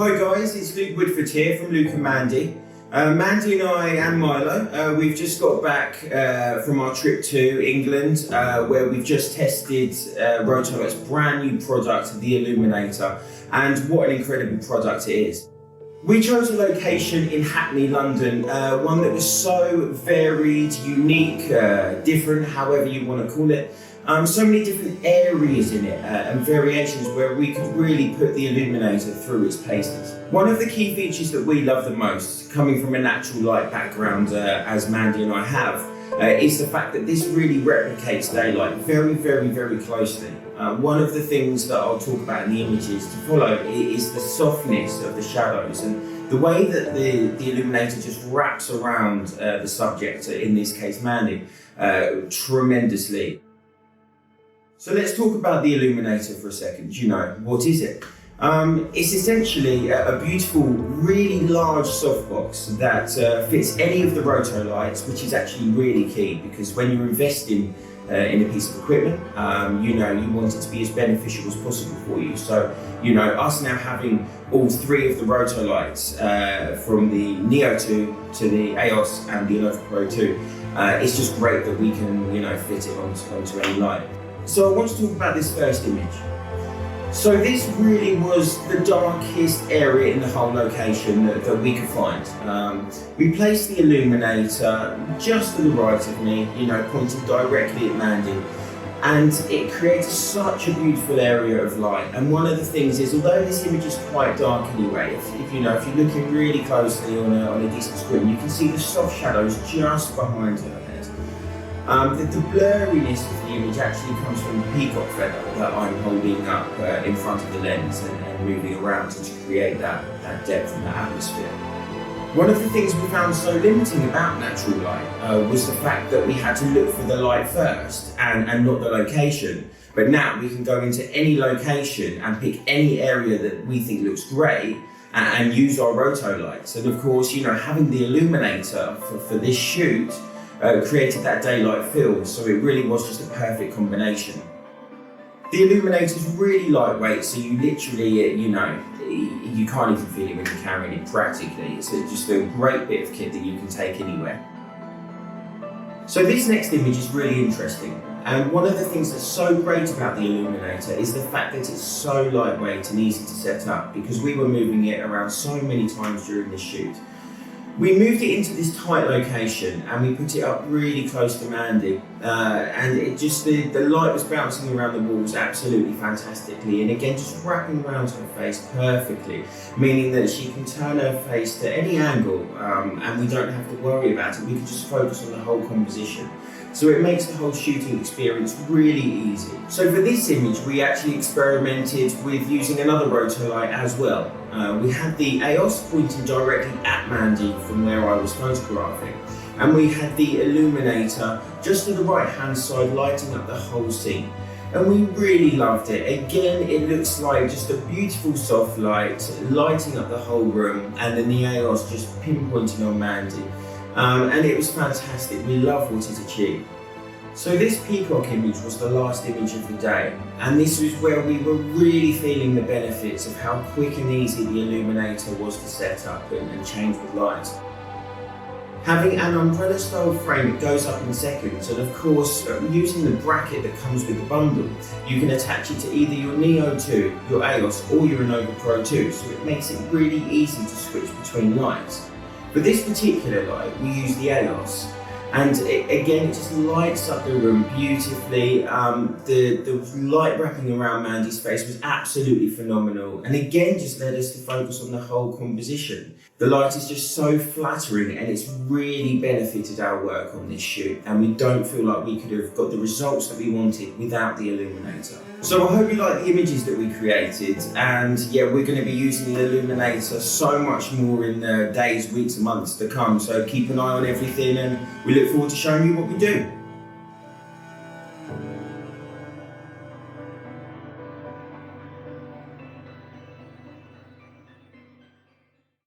Hi guys, it's Luke Woodford here from Luke and Mandy. Mandy and I and Milo, we've just got back from our trip to England where we've just tested Rotolight's brand new product, the Illuminator, and what an incredible product it is. We chose a location in Hackney, London, one that was so varied, unique, different, however you want to call it. So many different areas in it and variations where we could really put the Illuminator through its paces. One of the key features that we love the most, coming from a natural light background as Mandy and I have, is the fact that this really replicates daylight very, very, very closely. One of the things that I'll talk about in the images to follow is the softness of the shadows and the way that the Illuminator just wraps around the subject, in this case Mandy, tremendously. So let's talk about the Illuminator for a second. You know, what is it? It's essentially a beautiful, really large softbox that fits any of the Rotolights, which is actually really key because when you're investing in a piece of equipment, you know, you want it to be as beneficial as possible for you. So, you know, us now having all three of the Rotolights from the Neo 2 to the EOS and the Innova Pro 2, it's just great that we can, you know, fit it onto any light. So I want to talk about this first image. So this really was the darkest area in the whole location that we could find. We placed the Illuminator just to the right of me, you know, pointing directly at Mandy. And it creates such a beautiful area of light. And one of the things is, although this image is quite dark anyway, if you're looking really closely on a decent screen, you can see the soft shadows just behind her head. The blurriness of the image actually comes from the peacock feather that I'm holding up in front of the lens and moving around to create that depth and that atmosphere. One of the things we found so limiting about natural light was the fact that we had to look for the light first and not the location. But now we can go into any location and pick any area that we think looks great and use our Rotolights. And of course, you know, having the Illuminator for this shoot created that daylight feel, so it really was just a perfect combination. The Illuminator is really lightweight, so you literally, you know, you can't even feel it when you're carrying it practically. It's just a great bit of kit that you can take anywhere. So this next image is really interesting, and one of the things that's so great about the Illuminator is the fact that it's so lightweight and easy to set up because we were moving it around so many times during the shoot. We moved it into this tight location and we put it up really close to Mandy, and it just the light was bouncing around the walls absolutely fantastically, and again just wrapping around her face perfectly, meaning that she can turn her face to any angle and we don't have to worry about it. We can just focus on the whole composition. So it makes the whole shooting experience really easy. So for this image, we actually experimented with using another Rotolight as well. We had the EOS pointing directly at Mandy from where I was photographing, and we had the Illuminator just to the right hand side lighting up the whole scene. And we really loved it. Again, it looks like just a beautiful soft light lighting up the whole room, and then the EOS just pinpointing on Mandy. And it was fantastic. We love what it achieved. So this peacock image was the last image of the day, and this was where we were really feeling the benefits of how quick and easy the Illuminator was to set up and change with light. Having an umbrella style frame, it goes up in seconds, and of course using the bracket that comes with the bundle, you can attach it to either your Neo 2, your EOS or your Innova Pro 2, so it makes it really easy to switch between lights. For this particular light, we use the EOS, and again, it just lights up the room beautifully. The light wrapping around Mandy's face was absolutely phenomenal, and again, just led us to focus on the whole composition. The light is just so flattering, and it's really benefited our work on this shoot, and we don't feel like we could have got the results that we wanted without the Illuminator. So I hope you like the images that we created, and yeah, we're going to be using the Illuminator so much more in the days, weeks and months to come, so keep an eye on everything and we look forward to showing you what we do.